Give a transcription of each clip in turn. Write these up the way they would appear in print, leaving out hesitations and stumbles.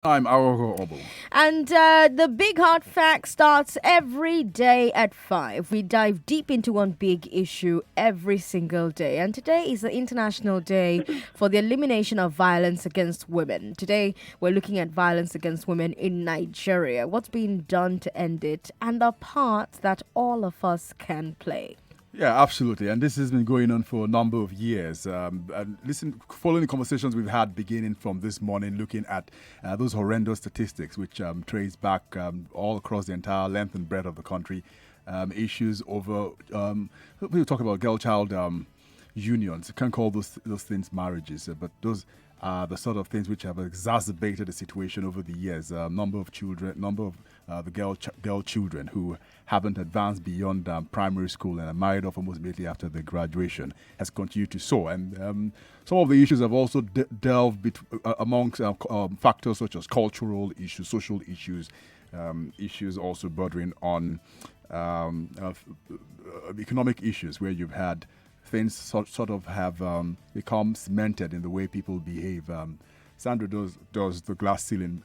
I'm Aghogho Oboh. And the Big Hard Fact starts every day at 5. We dive deep into one big issue every single day. And today is the International Day for the Elimination of Violence Against Women. Today, we're looking at violence against women in Nigeria, what's being done to end it, and the part that all of us can play. Yeah, absolutely. And this has been going on for a number of years. Following the conversations we've had beginning from this morning, looking at those horrendous statistics, which trace back all across the entire length and breadth of the country. Issues over, we talk about girl-child unions. You can't call those things marriages, but those are the sort of things which have exacerbated the situation over the years. Number of the girl children who haven't advanced beyond primary school and are married off almost immediately after their graduation has continued to soar. And some of the issues have also delved amongst factors such as cultural issues, social issues, issues also bordering on economic issues, where you've had things sort of have become cemented in the way people behave. Sandra does the glass ceiling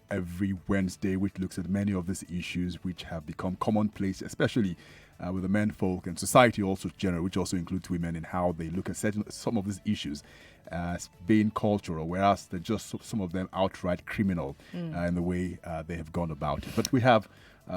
every Wednesday, which looks at many of these issues which have become commonplace, especially with the men folk and society also general, which also includes women, in how they look at some of these issues as being cultural, whereas they're just some of them outright criminal in the way they have gone about it. But we have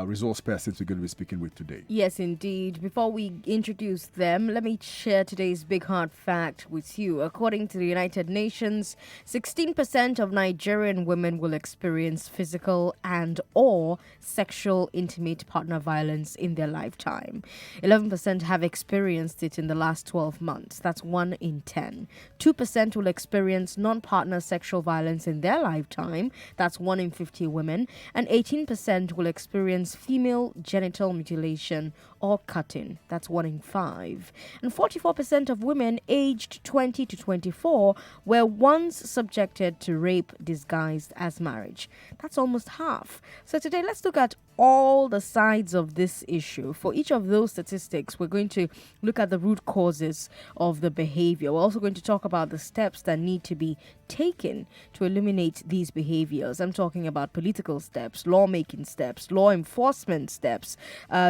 resource persons we're going to be speaking with today. Yes, indeed. Before we introduce them, let me share today's big hard fact with you. According to the United Nations, 16% of Nigerian women will experience physical and or sexual intimate partner violence in their lifetime. 11% have experienced it in the last 12 months. That's 1 in 10. 2% will experience non-partner sexual violence in their lifetime. That's 1 in 50 women. And 18% will experience female genital mutilation or cutting. That's 1 in 5. And 44% of women aged 20 to 24 were once subjected to rape disguised as marriage. That's almost half. So today, let's look at all the sides of this issue. For each of those statistics, we're going to look at the root causes of the behavior. We're also going to talk about the steps that need to be taken to eliminate these behaviors. I'm talking about political steps, lawmaking steps, law enforcement steps,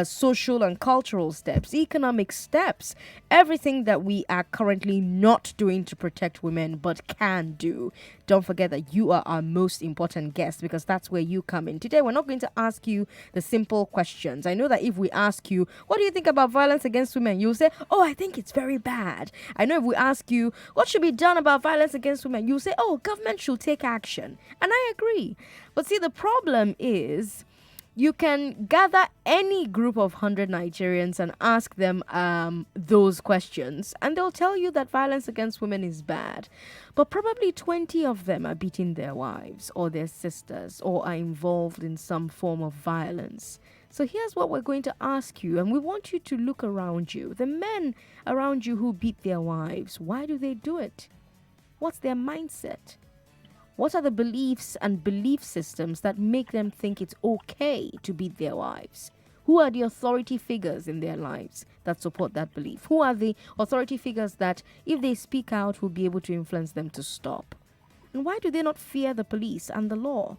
social and cultural steps, economic steps, everything that we are currently not doing to protect women but can do. Don't forget that you are our most important guest, because that's where you come in. Today, we're not going to ask you the simple questions. I know that if we ask you, what do you think about violence against women? You'll say, oh, I think it's very bad. I know if we ask you, what should be done about violence against women? You'll say, oh, government should take action. And I agree. But see, the problem is, you can gather any group of 100 Nigerians and ask them those questions, and they'll tell you that violence against women is bad. But probably 20 of them are beating their wives or their sisters, or are involved in some form of violence. So here's what we're going to ask you, and we want you to look around you. The men around you who beat their wives, why do they do it? What's their mindset? What are the beliefs and belief systems that make them think it's okay to beat their wives? Who are the authority figures in their lives that support that belief? Who are the authority figures that, if they speak out, will be able to influence them to stop? And why do they not fear the police and the law?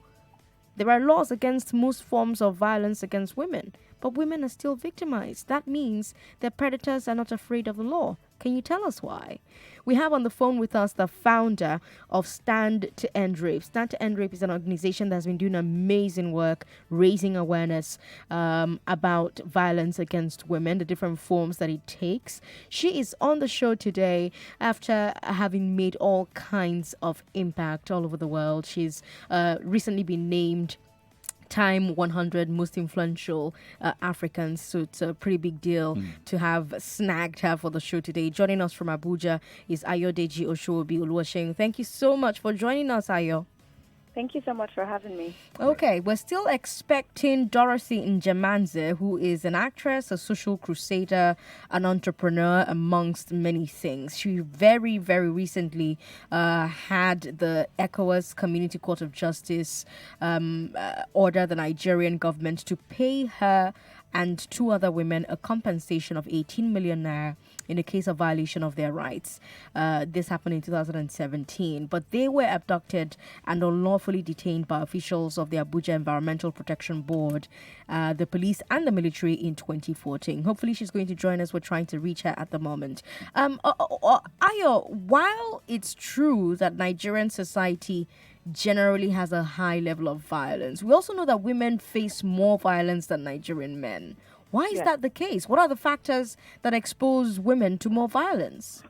There are laws against most forms of violence against women, but women are still victimized. That means that predators are not afraid of the law. Can you tell us why? We have on the phone with us the founder of Stand to End Rape. Stand to End Rape is an organization that's been doing amazing work raising awareness about violence against women, the different forms that it takes. She is on the show today after having made all kinds of impact all over the world. She's recently been named Time 100 most influential Africans. So it's a pretty big deal to have snagged her for the show today. Joining us from Abuja is Ayodeji Oshobi Oluwaseun. Thank you so much for joining us, Ayo. Thank you so much for having me. Okay, we're still expecting Dorothy Njemanze, who is an actress, a social crusader, an entrepreneur, amongst many things. She very, very recently had the ECOWAS Community Court of Justice order the Nigerian government to pay her and 2 other women a compensation of 18 million naira in the case of violation of their rights. This happened in 2017, but they were abducted and unlawfully detained by officials of the Abuja Environmental Protection Board, the police and the military in 2014. Hopefully she's going to join us. We're trying to reach her at the moment. Ayo, while it's true that Nigerian society generally has a high level of violence, we also know that women face more violence than Nigerian men. Why is that the case? What are the factors that expose women to more violence?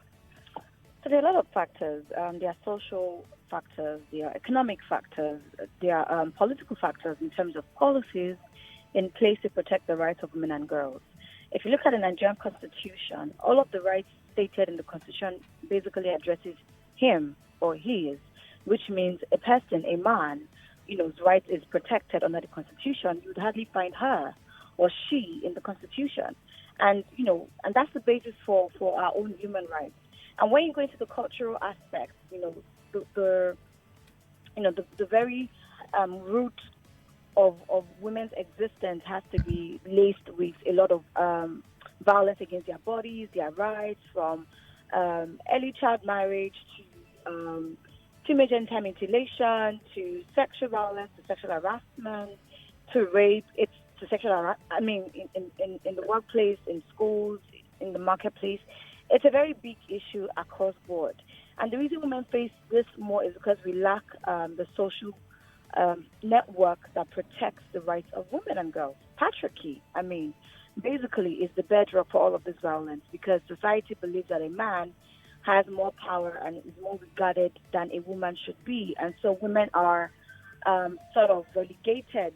So there are a lot of factors. There are social factors, there are economic factors, there are political factors in terms of policies in place to protect the rights of women and girls. If you look at the Nigerian Constitution, all of the rights stated in the Constitution basically addresses him or his, which means a person, a man, whose rights is protected under the Constitution, you would hardly find her or she in the Constitution. And, and that's the basis for our own human rights. And when you go into the cultural aspects, the very root of women's existence has to be laced with a lot of violence against their bodies, their rights, from early child marriage to genital mutilation, to sexual violence, to sexual harassment, to rape. It's to sexual harassment. In the workplace, in schools, in the marketplace, it's a very big issue across board. And the reason women face this more is because we lack the social network that protects the rights of women and girls. Patriarchy, basically is the bedrock for all of this violence, because society believes that a man has more power and is more regarded than a woman should be. And so women are sort of relegated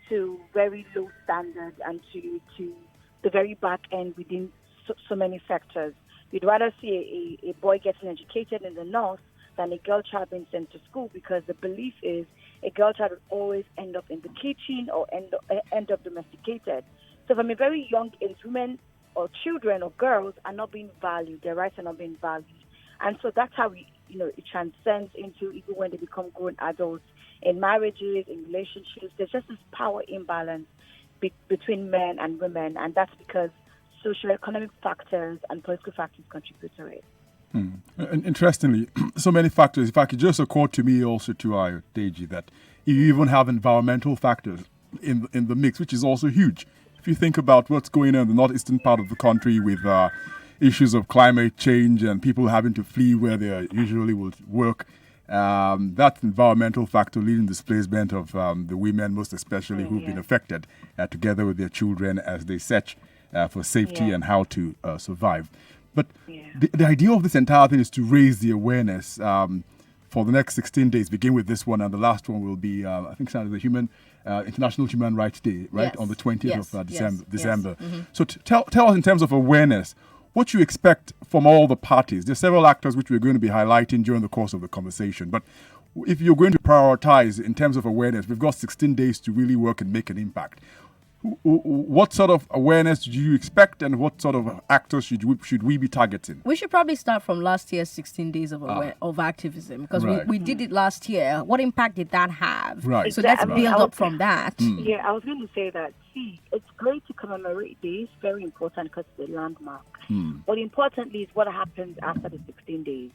to very low standards and to the very back end within so many sectors. You'd rather see a boy getting educated in the north than a girl child being sent to school, because the belief is a girl child will always end up in the kitchen or end up domesticated. So from a very young age, women or children or girls are not being valued. Their rights are not being valued. And so that's how it transcends into even when they become grown adults, in marriages, in relationships. There's just this power imbalance between men and women, and that's because socioeconomic factors and political factors contribute to it. And interestingly, so many factors. If I could just occur to me also to Deji that you even have environmental factors in the mix, which is also huge. If you think about what's going on in the northeastern part of the country with issues of climate change and people having to flee where they usually would work, that environmental factor leading displacement of the women, most especially, who've been affected, together with their children as they search for safety and how to survive. But the idea of this entire thing is to raise the awareness for the next 16 days, begin with this one, and the last one will be, I think, Sandra, the International Human Rights Day, right, on the 20th of December. Mm-hmm. So tell us, in terms of awareness, what you expect from all the parties. There's several actors which we're going to be highlighting during the course of the conversation. But if you're going to prioritize in terms of awareness, we've got 16 days to really work and make an impact. What sort of awareness do you expect, and what sort of actors should we be targeting? We should probably start from last year's 16 days of activism, because we did it last year. What impact did that have? Right. So let's build up from that. Yeah, I was going to say that, it's great to commemorate this, very important because it's a landmark. But importantly is what happens after the 16 days.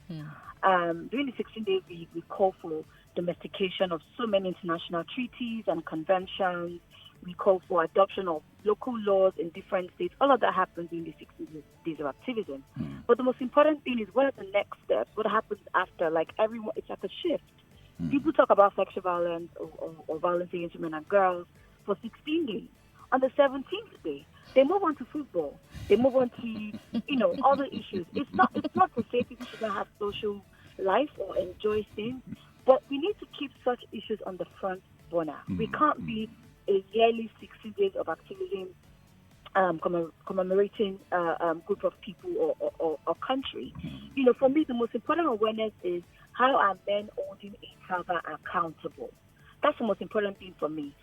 During the 16 days, we call for domestication of so many international treaties and conventions. We call for adoption of local laws in different states. All of that happens in the 16 days of activism. But the most important thing is, what are the next steps? What happens after? Like everyone, it's like a shift. People talk about sexual violence or violence against women and girls for 16 days. On the 17th day, they move on to football. They move on to, other issues. It's not to say people shouldn't have social life or enjoy things, but we need to keep such issues on the front burner. We can't be a yearly 16 days of activism commemorating a group of people or country. For me, the most important awareness is how are men holding each other accountable. That's the most important thing for me.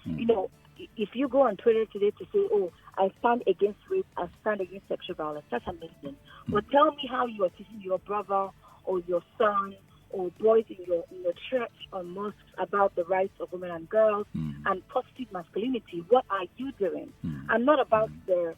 If you go on Twitter today to say, oh, I stand against rape, I stand against sexual violence, that's amazing. But tell me how you are teaching your brother or your son or boys in your church or mosques about the rights of women and girls and positive masculinity. What are you doing? I'm not about the,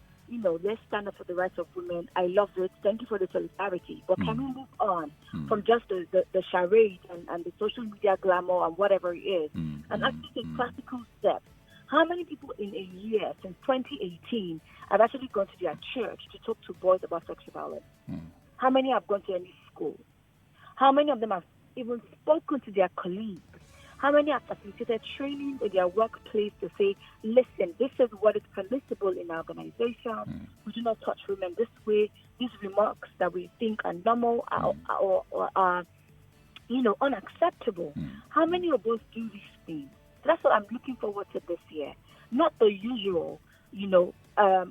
let's stand up for the rights of women. I love it. Thank you for the solidarity. But can we move on from just the charade and the social media glamour and whatever it is and actually take practical steps? How many people in a year since 2018 have actually gone to their church to talk to boys about sexual violence? How many have gone to any school? How many of them have even spoken to their colleagues? How many have facilitated training in their workplace to say, listen, this is what is permissible in our organization. We do not touch women this way. These remarks that we think are normal are unacceptable. How many of us do these things? So that's what I'm looking forward to this year. Not the usual,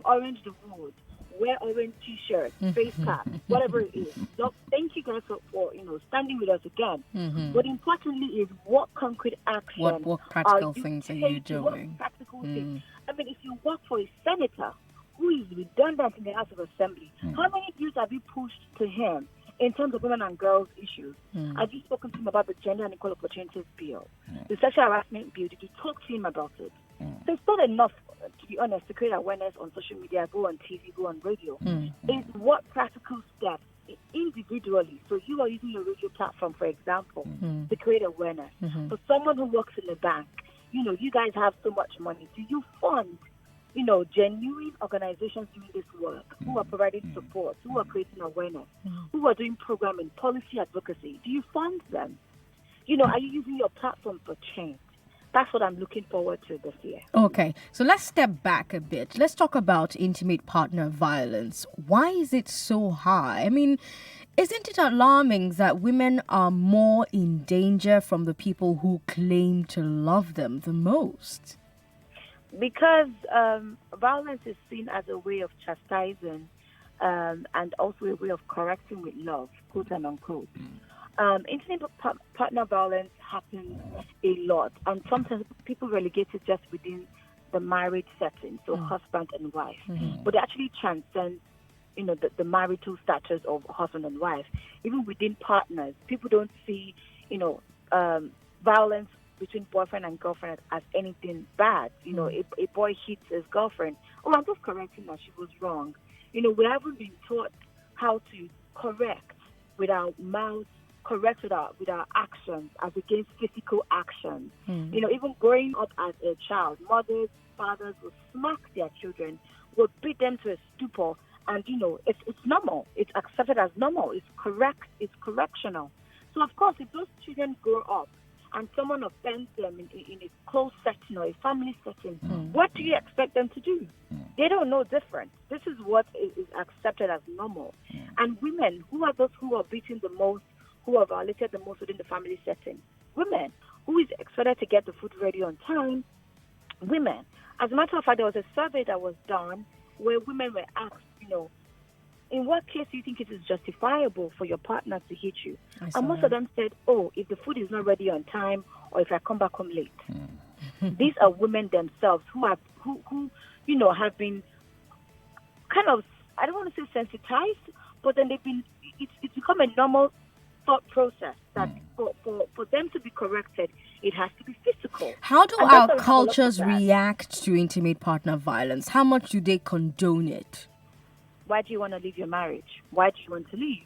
orange the wood, wear orange t-shirts, face cap, whatever it is. So thank you guys for standing with us again. But importantly is what concrete action, what practical things are you doing? What practical things? I mean, if you work for a senator who is redundant in the House of Assembly, how many bills have you pushed to him in terms of women and girls issues? Have you spoken to him about the Gender and Equal Opportunities Bill, the Sexual Harassment Bill? Did you talk to him about it? So it's not enough, to be honest, to create awareness on social media, go on TV, go on radio. It's what practical steps individually. So you are using your radio platform, for example, to create awareness. For someone who works in a bank, you guys have so much money. Do you fund genuine organizations doing this work, who are providing support, who are creating awareness, who are doing programming, policy advocacy? Do you fund them? Are you using your platform for change? That's what I'm looking forward to this year. Okay, so let's step back a bit. Let's talk about intimate partner violence. Why is it so high? I mean, isn't it alarming that women are more in danger from the people who claim to love them the most? Because violence is seen as a way of chastising and also a way of correcting with love, quote and unquote. Intimate partner violence happens a lot, and sometimes people relegate it just within the marriage setting, so husband and wife. But it actually transcends, the marital status of husband and wife. Even within partners, people don't see, violence between boyfriend and girlfriend as anything bad. A boy hits his girlfriend. Oh, I'm just correcting her. She was wrong. We haven't been taught how to correct with our mouths, correct with our actions as against physical actions. Even growing up as a child, mothers, fathers will smack their children, will beat them to a stupor, and it's normal. It's accepted as normal. It's correct. It's correctional. So of course, if those children grow up and someone offends them in a close setting or a family setting, what do you expect them to do? They don't know different. This is what is accepted as normal. And women, who are those who are beaten the most, who are violated the most within the family setting? Women. Who is expected to get the food ready on time? Women. As a matter of fact, there was a survey that was done where women were asked, in what case do you think it is justifiable for your partner to hit you? And most of them said, if the food is not ready on time, or if I come back home late. These are women themselves who have been kind of, I don't want to say sensitized, but then it's become a normal thought process that for them to be corrected, it has to be physical. How do our cultures react to intimate partner violence? How much do they condone it? Why do you want to leave your marriage? Why do you want to leave?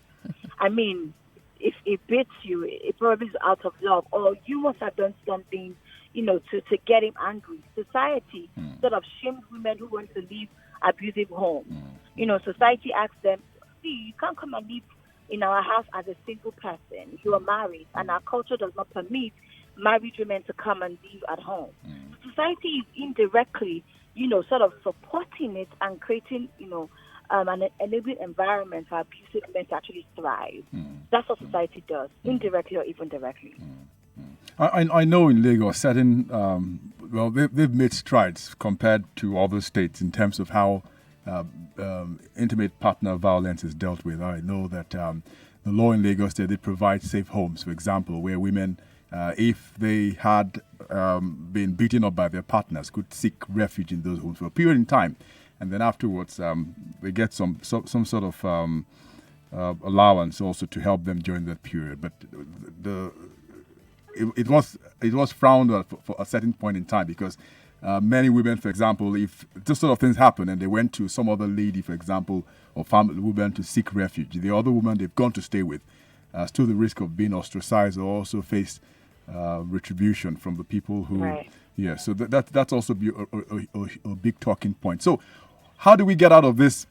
I mean, if it beats you, it probably is out of love, or you must have done something, to get him angry. Society sort of shames women who want to leave abusive homes. Society asks them, see, you can't come and live in our house as a single person. You are married, and our culture does not permit married women to come and live at home. Society is indirectly, sort of supporting it and creating, an enabling environment for abusive men to actually thrive. That's what society does, indirectly or even directly. I know in Lagos, certain, they've made strides compared to other states in terms of how intimate partner violence is dealt with. I know that the law in Lagos, they provide safe homes, for example, where women, if they had been beaten up by their partners, could seek refuge in those homes for a period in time. And then afterwards, they get some sort of allowance also to help them during that period. But it was frowned on for a certain point in time because many women, for example, if this sort of things happen and they went to some other lady, for example, or family woman to seek refuge, the other woman they've gone to stay with still the risk of being ostracized or also face retribution from the people who... Right. Yeah, so that's also a big talking point. So how do we get out of this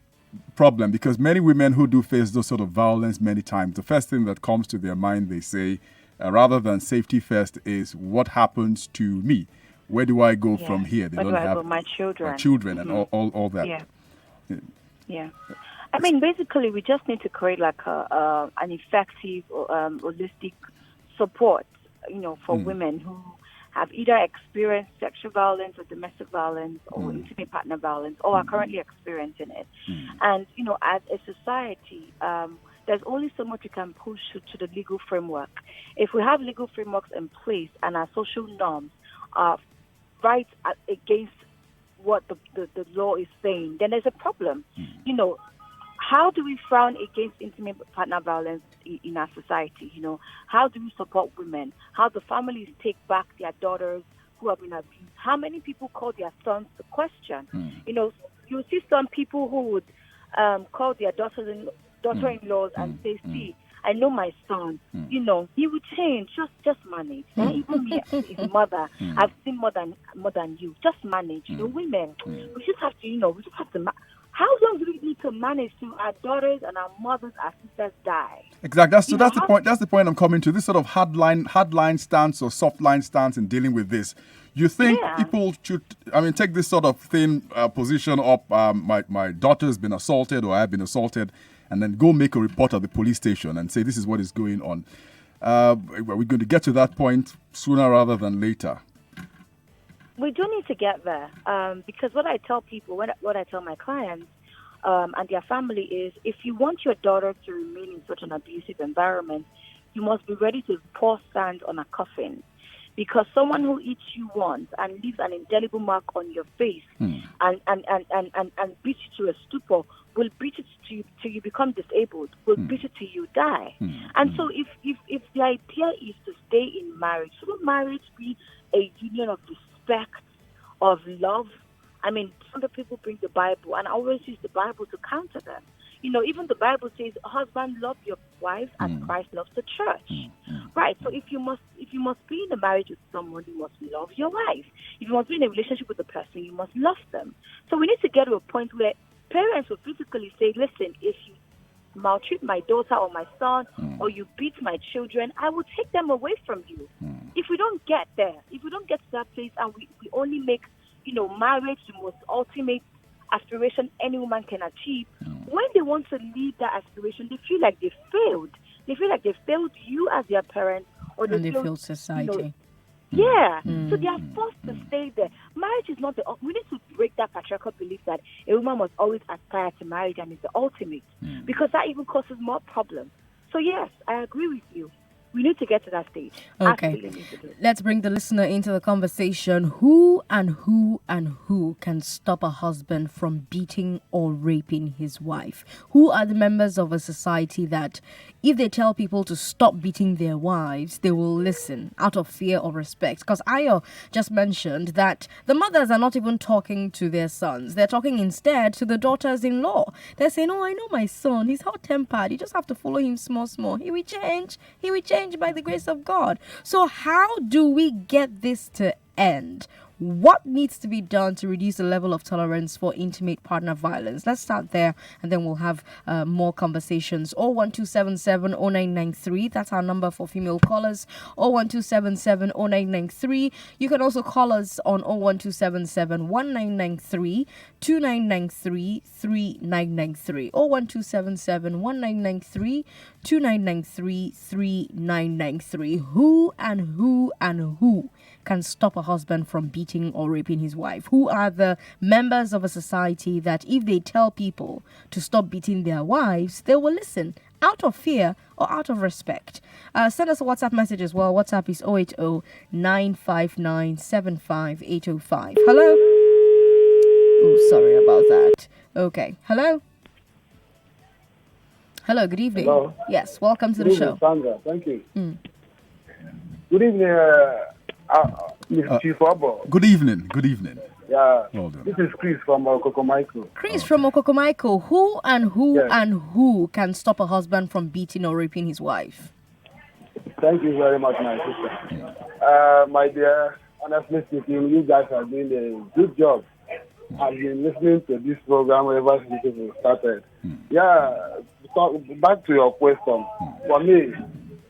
problem? Because many women who do face those sort of violence many times, the first thing that comes to their mind, they say, rather than safety first, is what happens to me? Where do I go from here? They Where don't do I have go? My children. And all that. Yeah. I mean, basically, we just need to create like an effective, holistic support, for women who have either experienced sexual violence or domestic violence or intimate partner violence or are currently experiencing it. And, as a society, there's only so much we can push to the legal framework. If we have legal frameworks in place and our social norms are right against what the law is saying, then there's a problem. How do we frown against intimate partner violence in our society? How do we support women? How do families take back their daughters who have been abused? How many people call their sons to question? You see some people who would call their daughter-in-laws and say, see, I know my son, he will change, just manage. Even me, his mother, I've seen more than you. Just manage. Women, we just have to, how long do we need to manage till our daughters and our mothers, our sisters die? Exactly. That's the point. That's the point I'm coming to. This sort of hardline stance or soft line stance in dealing with this. You think people should, take this sort of thin position up, my daughter's been assaulted or I've been assaulted, and then go make a report at the police station and say this is what is going on. Are we going to get to that point sooner rather than later? We do need to get there because what I tell people, what I tell my clients and their family is, if you want your daughter to remain in such an abusive environment, you must be ready to pour sand on a coffin. Because someone who eats you once and leaves an indelible mark on your face and beats you to a stupor will beat it to you till you become disabled, will beat it till you die. And so if the idea is to stay in marriage, shouldn't marriage be a union of respect, of love? Some people bring the Bible, and I always use the Bible to counter them. Even the Bible says, husband, love your wife as Christ loves the church. Right? So if you must be in a marriage with someone, you must love your wife. If you must be in a relationship with a person, you must love them. So we need to get to a point where parents will physically say, listen, if you maltreat my daughter or my son, or you beat my children, I will take them away from you. If we don't get there, if we don't get to that place and we only make, marriage the most ultimate aspiration any woman can achieve, when they want to leave that aspiration, they feel like they failed. They feel like they failed you as their parent, or they failed society. So they are forced to stay there. Marriage is not we need to break that patriarchal belief that a woman must always aspire to marriage and is the ultimate, because that even causes more problems. So yes, I agree with you. We need to get to that stage. Okay. Let's bring the listener into the conversation. Who can stop a husband from beating or raping his wife? Who are the members of a society that, if they tell people to stop beating their wives, they will listen out of fear or respect? Because Ayo just mentioned that the mothers are not even talking to their sons. They're talking instead to the daughters-in-law. They're saying, oh, I know my son. He's hot-tempered. You just have to follow him small. He will change. He will change by the grace of God. So how do we get this to end? What needs to be done to reduce the level of tolerance for intimate partner violence? Let's start there, and then we'll have more conversations. 01277 that's our number for female callers. 01277 You can also call us on 01277 1993 2993 3993. 01277 1993 2993 3993. Who can stop a husband from beating or raping his wife? Who are the members of a society that, if they tell people to stop beating their wives, they will listen out of fear or out of respect? Send us a WhatsApp message as well. WhatsApp is 080 959 75805. Hello? Oh, sorry about that. Okay. Hello? Hello, good evening. Hello. Yes, welcome to Good the evening, show. Sandra. Thank you. Mm. Good evening, Mr. Chief Oboh. Good evening. Good evening. Yeah, Well done. this is Chris from Coco Michael. Chris from Okokomaiko, Yes. who can stop a husband from beating or raping his wife? Thank you very much, my sister. My dear, honestly speaking, you guys are doing a good job. I've been listening to this program ever since it started. Yeah, so back to your question. For me,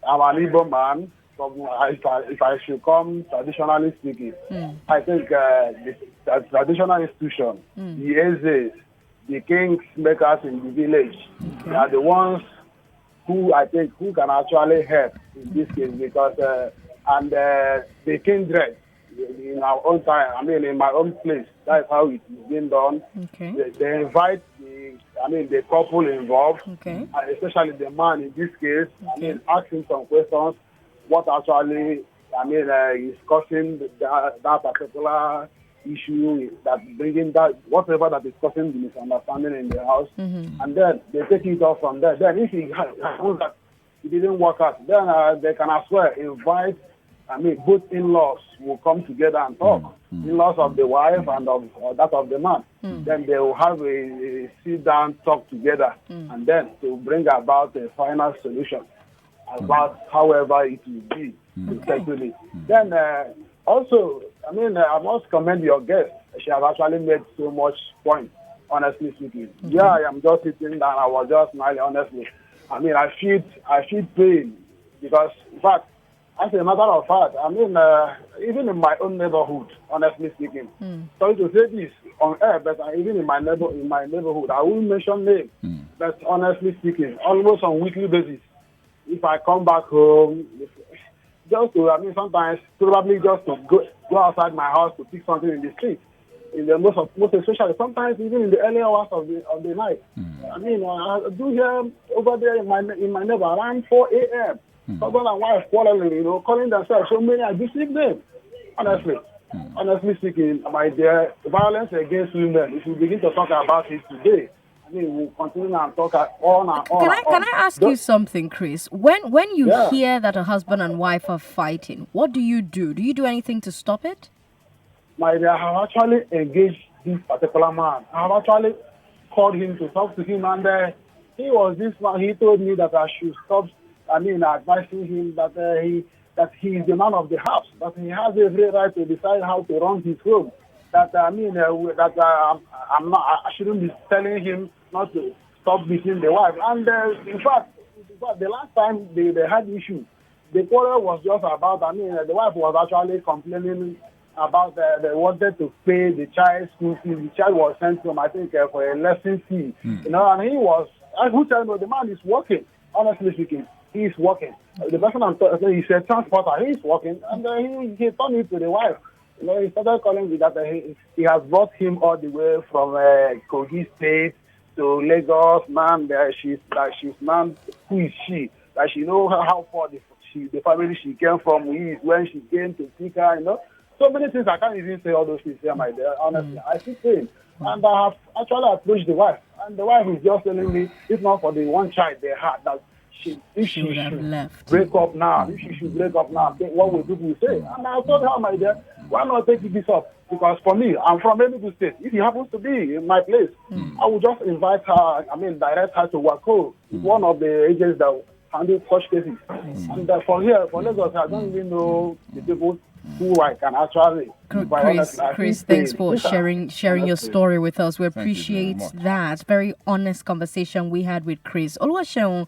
I'm an Igbo man. If I should come traditionally speaking, I think the traditional institution, the Ezes, the kings makers in the village, they are the ones who I think who can actually help in this case because the kindred in our own time, I mean in my own place, that's how it's been done. Okay. They invite the couple involved, Okay. especially the man in this case. Ask him some questions. What actually, is causing that particular issue that bringing that whatever that is causing the misunderstanding in the house, and then they take it off from there. Then if it happens that it didn't work out, then they can as well invite. Both in-laws will come together and talk. In-laws of the wife and of that of the man. Then they will have a sit-down talk together, and then to bring about a final solution about however it will be to settle it. Then also, I must commend your guest. She has actually made so much point, honestly speaking. Yeah, I am just sitting down. I was just smiling, honestly. I feel pain because, in fact, as a matter of fact, even in my own neighborhood, honestly speaking, sorry to say this on air, but even in my neighborhood, I won't mention names, but honestly speaking, almost on weekly basis, if I come back home, sometimes probably just to go outside my house to pick something in the street, in the most especially sometimes even in the early hours of the night. I do hear over there in my neighbor around 4 a.m. Husband and wife quarreling, calling themselves so many abusive names. Honestly speaking, my dear, violence against women, if we begin to talk about it today, we'll continue and talk on and on. Can I ask you something, Chris? When you hear that a husband and wife are fighting, what do you do? Do you do anything to stop it? My dear, I have actually engaged this particular man. I have actually called him to talk to him, and he was this man. He told me that I should stop. Advising him that he is the man of the house, that he has every right to decide how to run his home. I shouldn't be telling him not to stop beating the wife. And in fact, the last time they had issue, the quarrel was just about. The wife was actually complaining about they wanted to pay the child's school fees. The child was sent home, I think, for a lesson fee. And he was. Who said no? The man is working. Honestly speaking, he is working. The person he said transporter. He is working, and he turned it to the wife. He started calling me that he has brought him all the way from Kogi State to Lagos. Man, she's man. Who is she? That she know how far the family she came from is when she came to pick her. So many things I can't even say all those things here, my dear. Honestly, I feel pain, and I have actually approached the wife, and the wife is just telling me, if not for the one child they had, that if she would have should left. break up now, what will people say? And I told her, my dear, why not take this up? Because for me, I'm from Enugu State. If he happens to be in my place, I will just invite her, direct her to Wako, one of the agents that handle such cases. And for Lagos, I don't even know the people who I can actually. Chris, thanks for sharing your story with us. We appreciate that very honest conversation we had with Chris. Oluwaseun,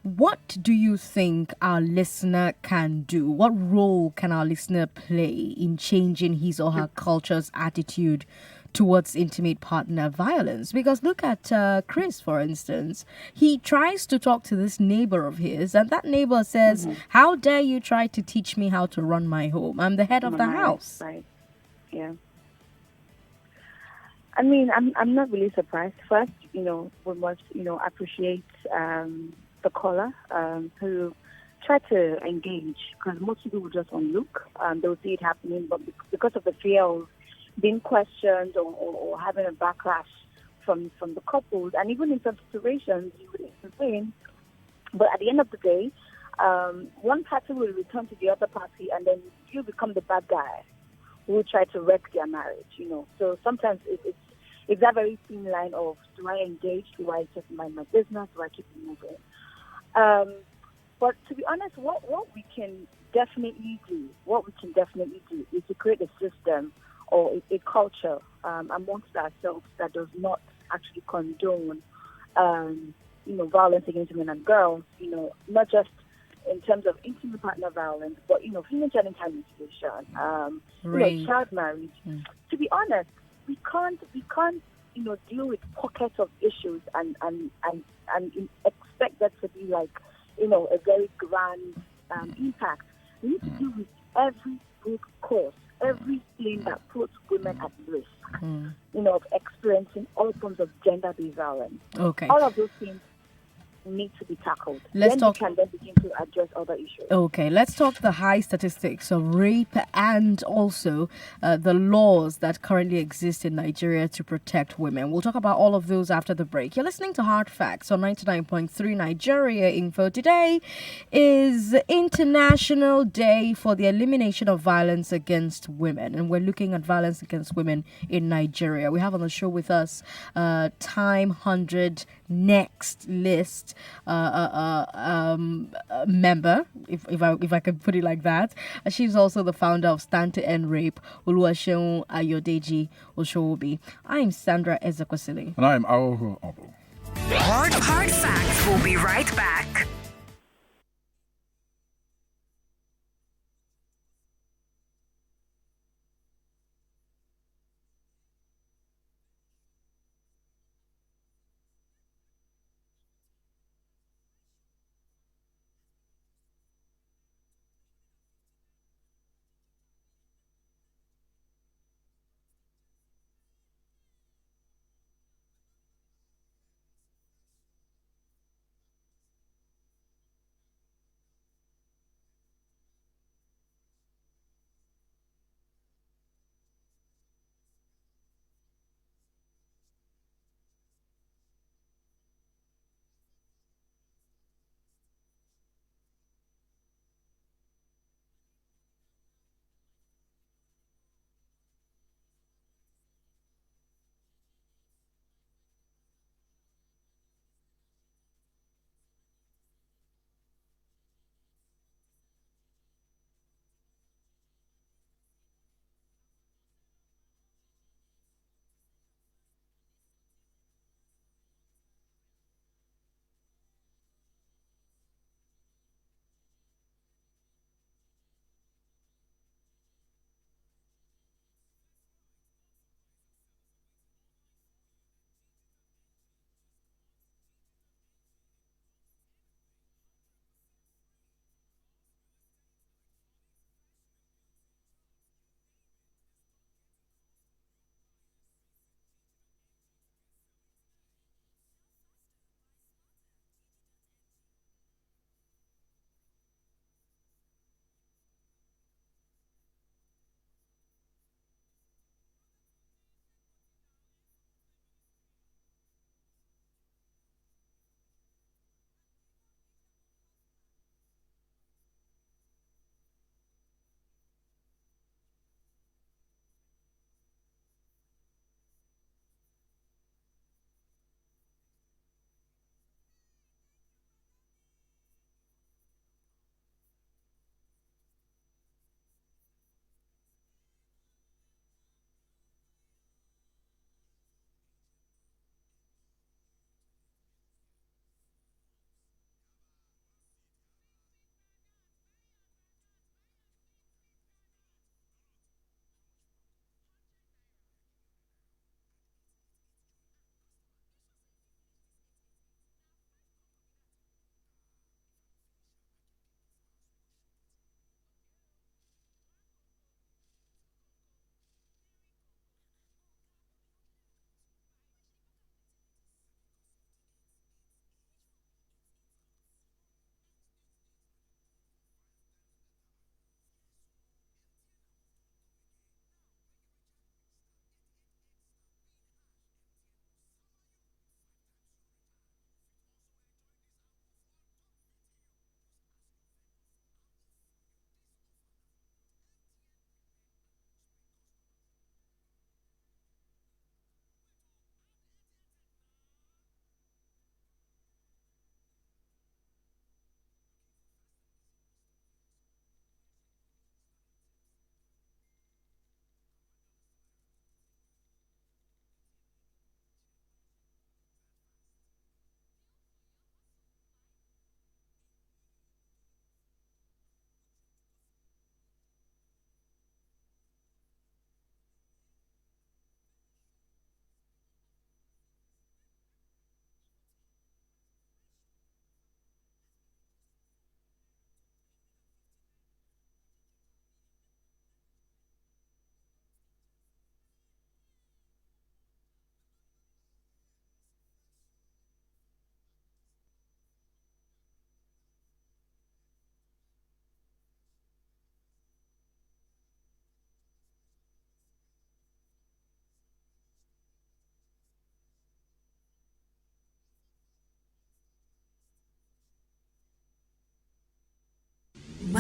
what do you think our listener can do? What role can our listener play in changing his or her culture's attitude towards intimate partner violence? Because look at Chris, for instance. He tries to talk to this neighbor of his, and that neighbor says, how dare you try to teach me how to run my home? I'm the head of the house. Right. Yeah. I'm not really surprised. First, we must, appreciate the caller who tried to engage, because most people will just unlook. They'll see it happening, but because of the fear of being questioned or having a backlash from the couples, and even in some situations you would intervene. But at the end of the day, one party will return to the other party, and then you become the bad guy who will try to wreck their marriage. So sometimes it's that very thin line of, do I engage? Do I just mind my business? Do I keep it moving? But to be honest, what we can definitely do, is to create a system or a culture amongst ourselves that does not actually condone, violence against women and girls. Not just in terms of intimate partner violence, but female genital mutilation, child marriage. To be honest, we can't deal with pockets of issues and expect that to be like a very grand impact. We need to deal with every root cause, everything that puts women at risk, of experiencing all forms of gender-based violence. Okay. All of those things need to be tackled. We can then begin to address other issues. Okay, let's talk the high statistics of rape and also the laws that currently exist in Nigeria to protect women. We'll talk about all of those after the break. You're listening to Hard Facts on 99.3 Nigeria Info. Today is International Day for the Elimination of Violence Against Women, and we're looking at violence against women in Nigeria. We have on the show with us Time 100 Next List member, if I can put it like that. She's also the founder of Stand to End Rape, Oluwaseun Ayodeji Oshowobi. I'm Sandra Ezekwesili. And I'm Aghogho Oboh. Hard Facts will be right back.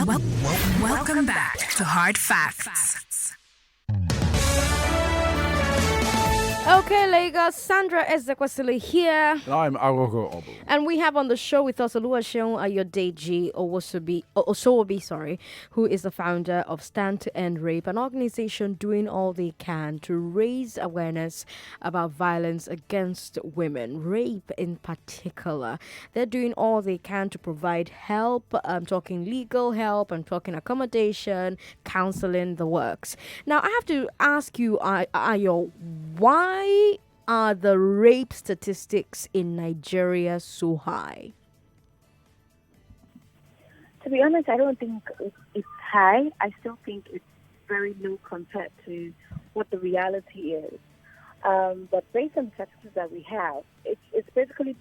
Welcome back to Hard Facts. Okay, Lagos, Sandra Ezekwesili here. And I'm Aghogho Oboh. And we have on the show with us Oluwaseun Ayodeji Osowobi, who is the founder of Stand to End Rape, an organization doing all they can to raise awareness about violence against women, rape in particular. They're doing all they can to provide help. I'm talking legal help, I'm talking accommodation, counseling, the works. Now, I have to ask you, Ayo, why are the rape statistics in Nigeria so high? To be honest, I don't think it's high. I still think it's very low compared to what the reality is. But based on the statistics that we have, it's basically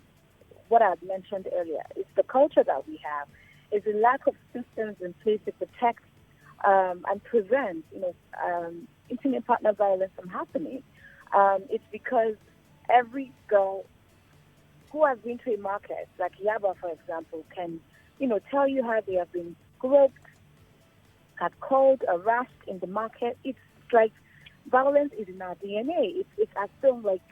what I've mentioned earlier. It's the culture that we have. It's the lack of systems in place to protect and prevent, intimate partner violence from happening. It's because every girl who has been to a market, like Yaba, for example, can, tell you how they have been groped, catcalled, harassed in the market. It's like violence is in our DNA. It's as though, like,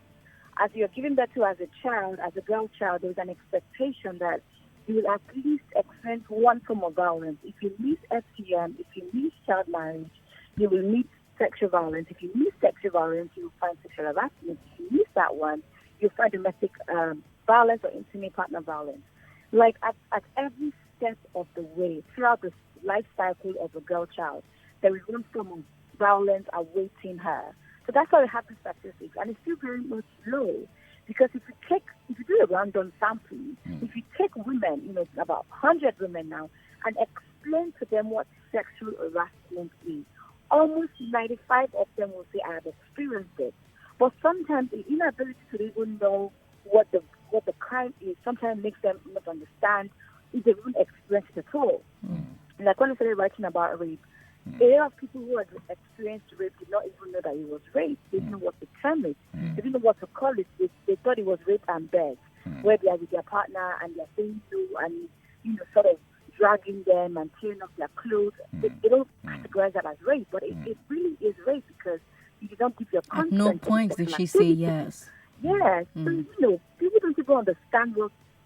as you're giving birth to as a child, as a girl child, there's an expectation that you will at least experience one form of violence. If you miss FGM, if you miss child marriage, you will meet sexual violence. If you miss sexual violence, you'll find sexual harassment. If you miss that one, you'll find domestic violence or intimate partner violence. Like at every step of the way, throughout the life cycle of a girl child, there is one form of violence awaiting her. So that's why we have the statistics, and it's still very much low. Because if you do a random sampling, if you take women, about 100 women now, and explain to them what sexual harassment is, almost 95 of them will say, I have experienced it. But sometimes the inability to even know what the crime is sometimes makes them not understand if they don't experience it at all. Like when I started writing about rape, a lot of people who had experienced rape did not even know that it was rape. They didn't know what to term it. They didn't know what to call it. They thought it was rape and bed, where they are with their partner and they're saying no and, sort of dragging them and tearing off their clothes. They don't categorize that as rape, but it really is rape because you did not give your consent. At no point did she say yes. Yes. So, people don't even understand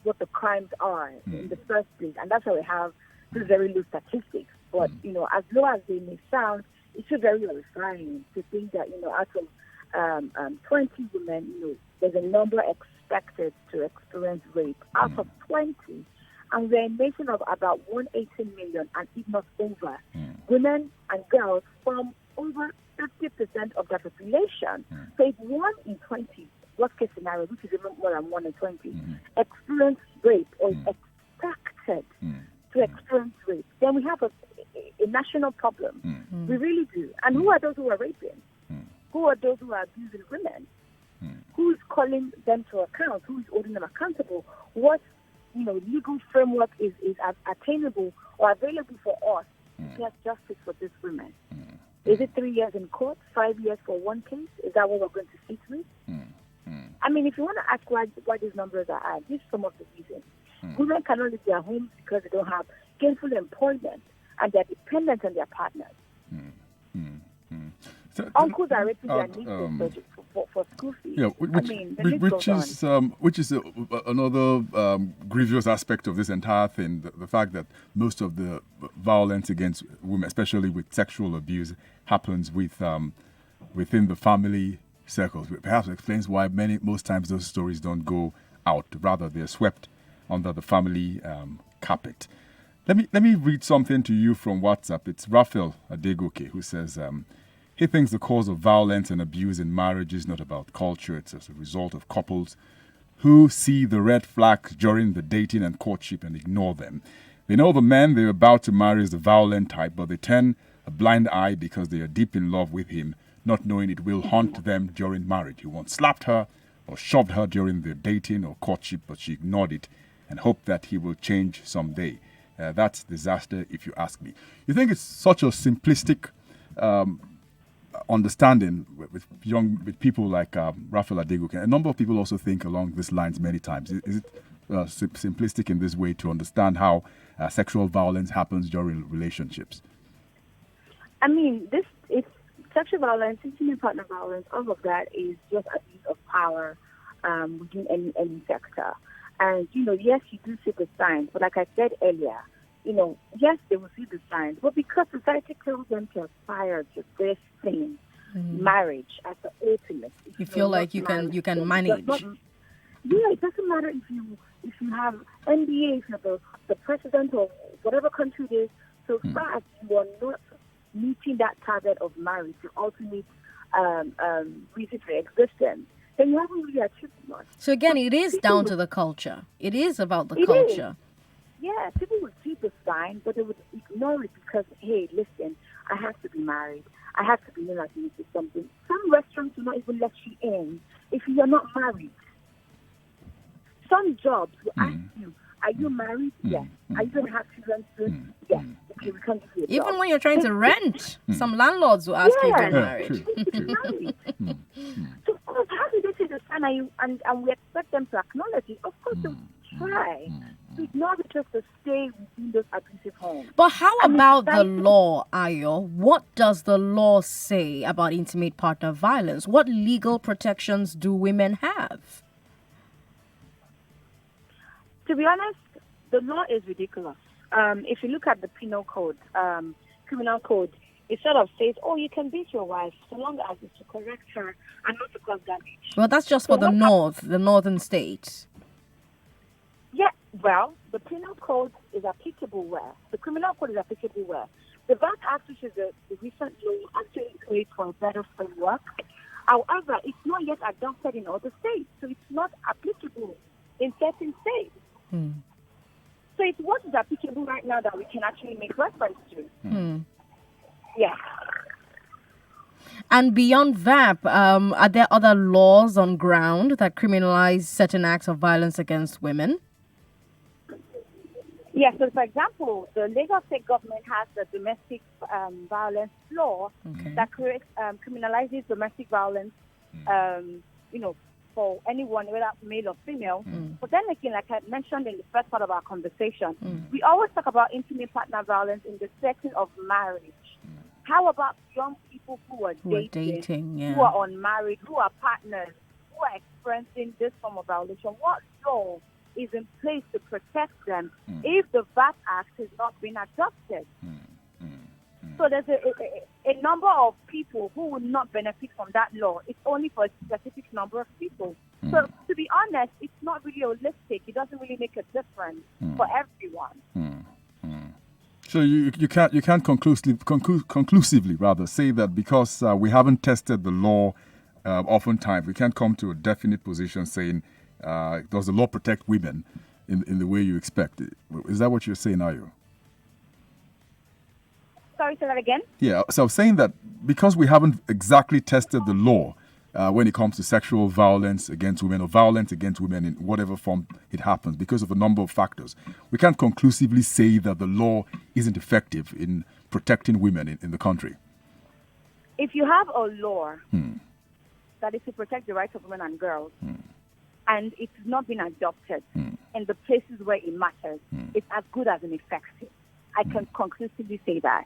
what the crimes are in the first place, and that's why we have these very low statistics. But, as low as they may sound, it's still very horrifying to think that, out of 20 women, there's a number expected to experience rape out of 20. And we're a nation of about 180 million, and if not over. Women and girls form over 50% of the population. So if 1 in 20, worst case scenario, which is even more than 1 in 20, experience rape or is expected to experience rape, then we have a national problem. We really do. And who are those who are raping? Who are those who are abusing women? Who is calling them to account? Who is holding them accountable? What legal framework is attainable or available for us to get justice for these women? Is it 3 years in court, 5 years for one case? Is that what we're going to sit with? I mean, if you want to ask why these numbers are high, these are some of the reasons. Women cannot leave their homes because they don't have gainful employment and they're dependent on their partners. So, Uncles are raping their nieces for school fees. Yeah, which is another grievous aspect of this entire thing, the fact that most of the violence against women, especially with sexual abuse, happens within the family circles. Perhaps explains why most times those stories don't go out. Rather, they're swept under the family carpet. Let me read something to you from WhatsApp. It's Raphael Adegoke who says, he thinks the cause of violence and abuse in marriage is not about culture. It's as a result of couples who see the red flags during the dating and courtship and ignore them. They know the man they're about to marry is the violent type, but they turn a blind eye because they are deep in love with him, not knowing it will haunt them during marriage. He once slapped her or shoved her during their dating or courtship, but she ignored it and hoped that he will change someday. That's disaster, if you ask me. You think it's such a simplistic understanding with people like Raphael Adegoke? A number of people also think along these lines many times. Is it simplistic in this way to understand how sexual violence happens during relationships? I mean, it's sexual violence, intimate partner violence, all of that is just abuse of power within any sector. And, yes, you do see the signs, but like I said earlier, yes, they will see the signs, but because society tells them to aspire to this thing, marriage as the ultimate. You feel like you can manage. It doesn't matter if you have NBA, if you're the president of whatever country it is, so far as you are not meeting that target of marriage, the ultimate reason for existence, then you haven't really achieved much. So again, it is down to the culture. It is about the culture. Yeah, people would see the sign, but they would ignore it because, hey, listen, I have to be married. I have to be known as Mrs. Something. Some restaurants do not even let you in if you're not married. Some jobs will ask you, are you married? Yes. Are you going to have children soon? Yes. Okay, we can't give you a job. Even when you're trying to rent, some landlords will ask you if you're married. So, of course, how do they see the sign and we expect them to acknowledge it? Of course, they will try to ignore it just to stay within those abusive homes. But how about the law, Ayo? What does the law say about intimate partner violence? What legal protections do women have? To be honest, the law is ridiculous. If you look at the penal code, criminal code, it sort of says, you can beat your wife so long as it's to correct her and not to cause damage. Well, that's just for the northern states. Yeah, well, the penal code is applicable where? The criminal code is applicable where? The VAT Act, which is the recent law, actually creates for a better framework. However, it's not yet adopted in other states, so it's not applicable in certain states. So it's what is applicable right now that we can actually make reference to. Yeah. And beyond that, are there other laws on ground that criminalize certain acts of violence against women? Yeah, so for example, the Lagos state government has the domestic violence law that criminalizes domestic violence, for anyone, whether male or female. But then again, like I mentioned in the first part of our conversation, we always talk about intimate partner violence in the setting of marriage. How about young people who are dating, who are unmarried, who are partners, who are experiencing this form of violation? What law is in place to protect them if the VAT Act has not been adopted? So there's a number of people who will not benefit from that law. It's only for a specific number of people. So to be honest, it's not really holistic. It doesn't really make a difference for everyone. So you can't conclusively rather say that because we haven't tested the law oftentimes, we can't come to a definite position saying does the law protect women in the way you expect it. Is that what you're saying, are you? Sorry, say that again? Yeah, so I'm saying that because we haven't exactly tested the law when it comes to sexual violence against women or violence against women in whatever form it happens, because of a number of factors, we can't conclusively say that the law isn't effective in protecting women in the country. If you have a law that is to protect the rights of women and girls, and it's not been adopted in the places where it matters, it's as good as ineffective. I can conclusively say that.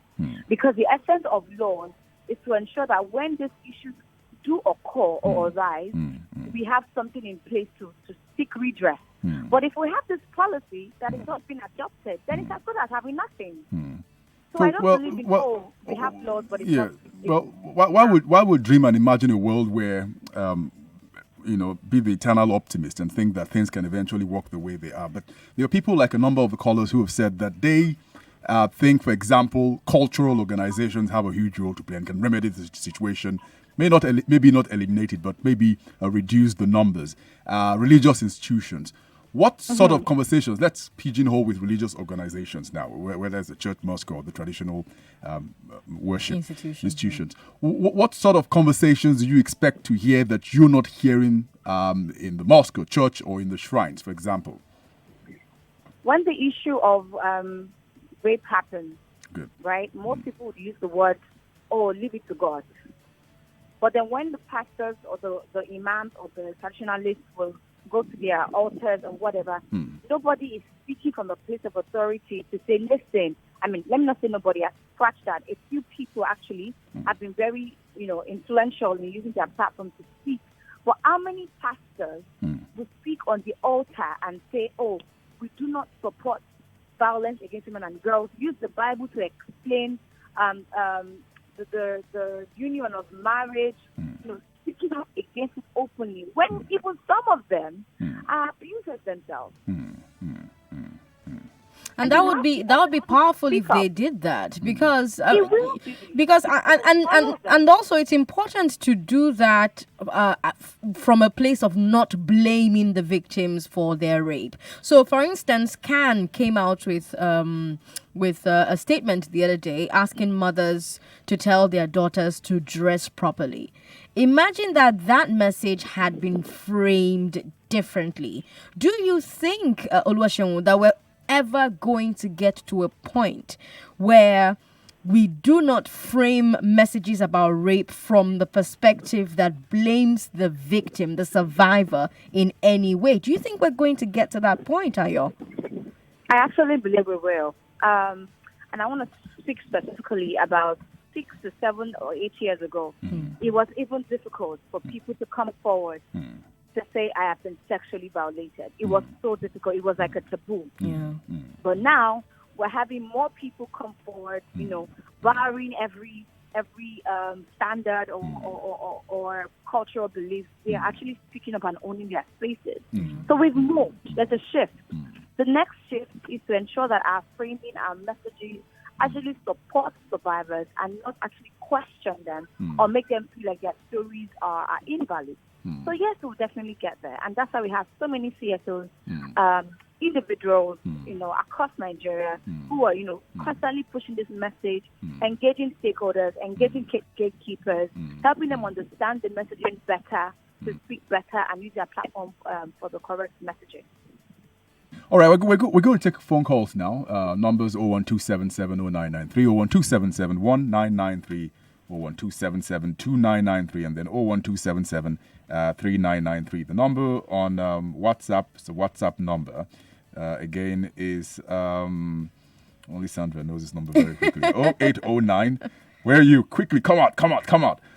Because the essence of laws is to ensure that when these issues do occur or arise, we have something in place to seek redress. But if we have this policy that is not been adopted, then it's as good as having nothing. So I don't believe in, we have laws, but it's not. Well, why would dream and imagine a world where, be the eternal optimist and think that things can eventually work the way they are? But there are people like a number of the callers who have said that they think, for example, cultural organizations have a huge role to play and can remedy the situation. Maybe not eliminate it, but maybe reduce the numbers. Religious institutions. What sort of conversations? Let's pigeonhole with religious organizations now, whether it's the church, mosque, or the traditional worship institutions. What sort of conversations do you expect to hear that you're not hearing in the mosque or church or in the shrines, for example? When the issue of rape happens, right, most people would use the word, leave it to God. But then when the pastors or the imams or the traditionalists will go to their altars or whatever, nobody is speaking from a place of authority to say, listen, I mean, let me not say nobody has scratched that. A few people actually have been very, influential in using their platform to speak. But how many pastors will speak on the altar and say, oh, we do not support violence against women and girls, use the Bible to explain the union of marriage, speaking out against it openly, when even some of them are abusers themselves. And that would be powerful if they did that, because and also it's important to do that from a place of not blaming the victims for their rape. So, for instance, Can came out with a statement the other day asking mothers to tell their daughters to dress properly. Imagine that message had been framed differently. Do you think, Oluwaseun, that we're ever going to get to a point where we do not frame messages about rape from the perspective that blames the victim, the survivor, in any way? Do you think we're going to get to that point, Ayo? I actually believe we will. And I want to speak specifically about 6 to 7 or 8 years ago. It was even difficult for people to come forward to say, I have been sexually violated. It was so difficult. It was like a taboo. Yeah. But now we're having more people come forward, barring every standard or cultural beliefs. They are actually speaking up and owning their spaces. So we've moved. There's a shift. The next shift is to ensure that our framing, our messages actually support survivors and not actually question them or make them feel like their stories are invalid. So yes, we'll definitely get there. And that's why we have so many CSOs, individuals, across Nigeria who are, constantly pushing this message, engaging stakeholders, engaging gatekeepers, helping them understand the messaging better, to speak better and use their platform for the correct messaging. All right, we're going to take phone calls now. Numbers 012770993, 012771993, 012772993, and then 012773993. The number on WhatsApp, it's a WhatsApp number, again is, only Sandra knows this number very quickly, 0809. Where are you? Quickly, come out.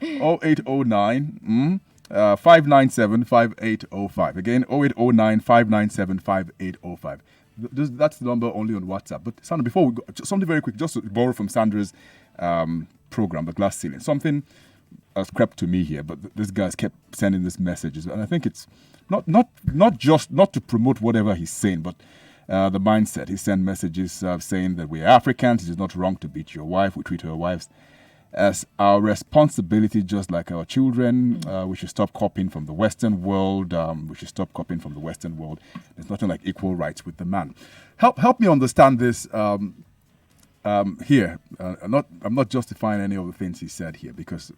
0809 597-5805. Again, 0809 597-5805. That's the number only on WhatsApp. But Sandra, before we go, something very quick, just to borrow from Sandra's program, The Glass Ceiling. Something has crept to me here, but this guy's kept sending these messages, and I think it's not just not to promote whatever he's saying, but the mindset. He sent messages saying that we're Africans. It is not wrong to beat your wife. We treat our wives as our responsibility, just like our children. We should stop copying from the Western world. There's nothing like equal rights with the man. Help me understand this here. I'm not justifying any of the things he said here, because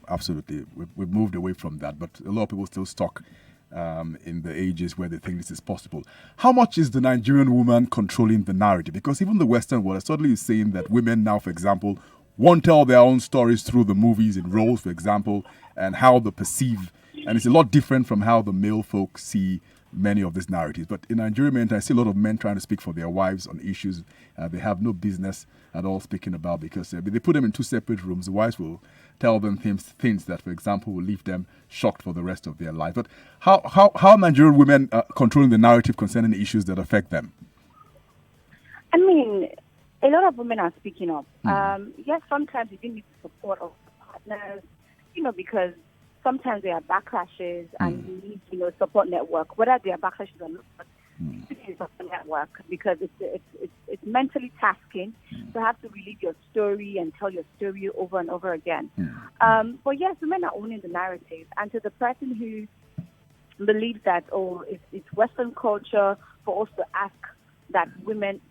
absolutely we've moved away from that. But a lot of people still stuck in the ages where they think this is possible. How much is the Nigerian woman controlling the narrative? Because even the Western world suddenly is saying that women now, for example, won't tell their own stories through the movies in roles, for example, and how they perceive. And it's a lot different from how the male folk see many of these narratives. But in Nigeria, I see a lot of men trying to speak for their wives on issues they have no business at all speaking about, because they put them in two separate rooms. The wives will tell them things that, for example, will leave them shocked for the rest of their life. But how are Nigerian women controlling the narrative concerning the issues that affect them? I mean, a lot of women are speaking up. Yes, sometimes you do need the support of partners, because sometimes there are backlashes and you need, support network. Whether there are backlashes or not, you need a support network, because it's mentally tasking to have to relive your story and tell your story over and over again. But yes, women are owning the narrative. And to the person who believes that, it's Western culture for us to ask that women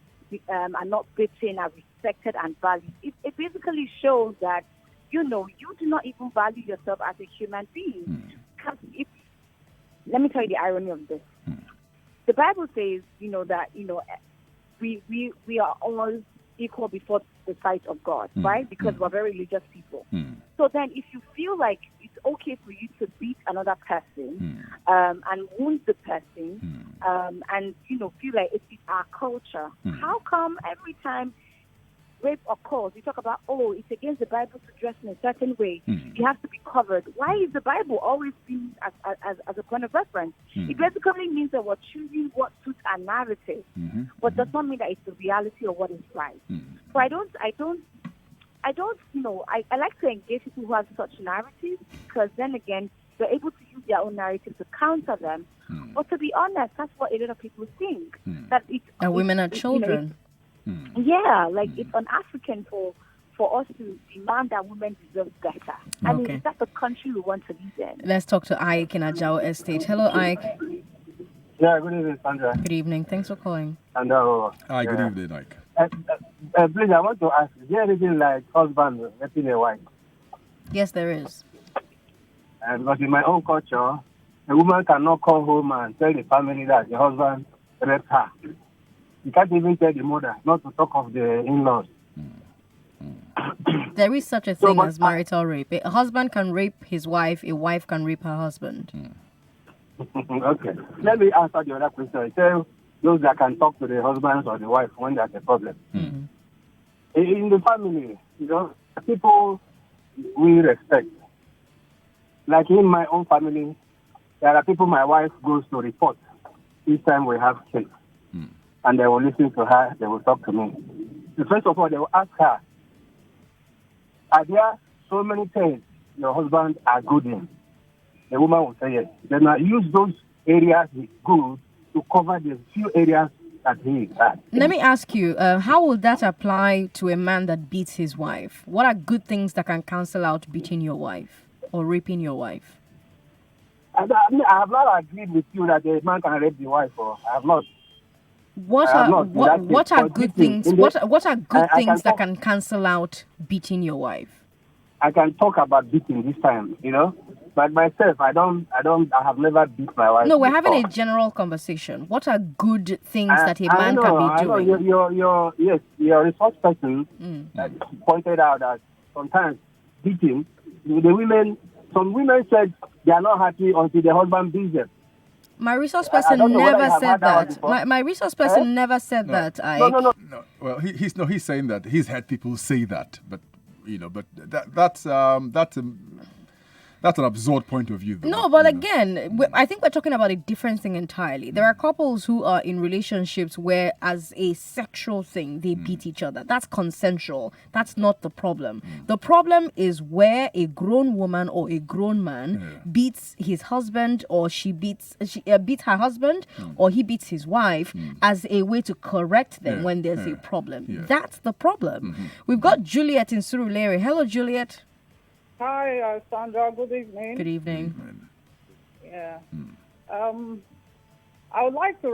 are not beaten, are respected and valued. It basically shows that, you do not even value yourself as a human being. Because let me tell you the irony of this. The Bible says, that, we are all equal before the sight of God, right? Because we're very religious people. So then if you feel like it's okay for you to beat another person and wound the person and, feel like it's our culture. How come every time rape occurs, you talk about, it's against the Bible to dress in a certain way. You have to be covered. Why is the Bible always seen as a point of reference? It basically means that we're choosing what suits our narrative, but does not mean that it's the reality of what is right. So I like to engage people who have such narratives, because then again, they're able to use their own narrative to counter them. But to be honest, that's what a lot of people think. That And women are children. It's un-African for us to demand that women deserve better. I mean, is that the country we want to live in? Let's talk to Ike in Aghogho Estate. Hello, Ike. Yeah, good evening, Sandra. Good evening. Thanks for calling. And Hi, good evening, Ike. please, I want to ask, is there anything like husband raping a wife? Yes, there is. Because in my own culture, a woman cannot come home and tell the family that the husband raped her. You can't even tell the mother, not to talk of the in-laws. There is such a thing as marital rape. A husband can rape his wife, a wife can rape her husband. Okay. Let me answer the other question. Tell those that can talk to the husbands or the wife when there's a problem. In the family, people we respect. Like in my own family, there are people my wife goes to report each time we have kids. And they will listen to her, they will talk to me. First of all, they will ask her, are there so many things your husband are good in? The woman will say yes. Then I use those areas he's good to cover the few areas that he is bad. Let me ask you, how will that apply to a man that beats his wife? What are good things that can cancel out beating your wife or raping your wife? I have not agreed with you that a man can rape the wife, or I have not. What are good things? What are good things that can cancel out beating your wife? I can talk about beating this time, but myself, I have never beat my wife. No, we're before. having a general conversation. What are good things that a man can be doing? Your resource person pointed out that sometimes beating some women said they are not happy until the husband beats them. My resource person never said that. My resource person never said that. No. Well, he's saying that he's had people say that, but that's an absurd point of view, though. No, but again, I think we're talking about a different thing entirely. There are couples who are in relationships where, as a sexual thing, they beat each other. That's consensual. That's not the problem. The problem is where a grown woman or a grown man beats his husband, or she beats her husband, or he beats his wife as a way to correct them when there's a problem. That's the problem. We've got Juliet in Surulere. Hello, Juliet. Hi, Sandra. Good evening. Good evening. Yeah. I would like to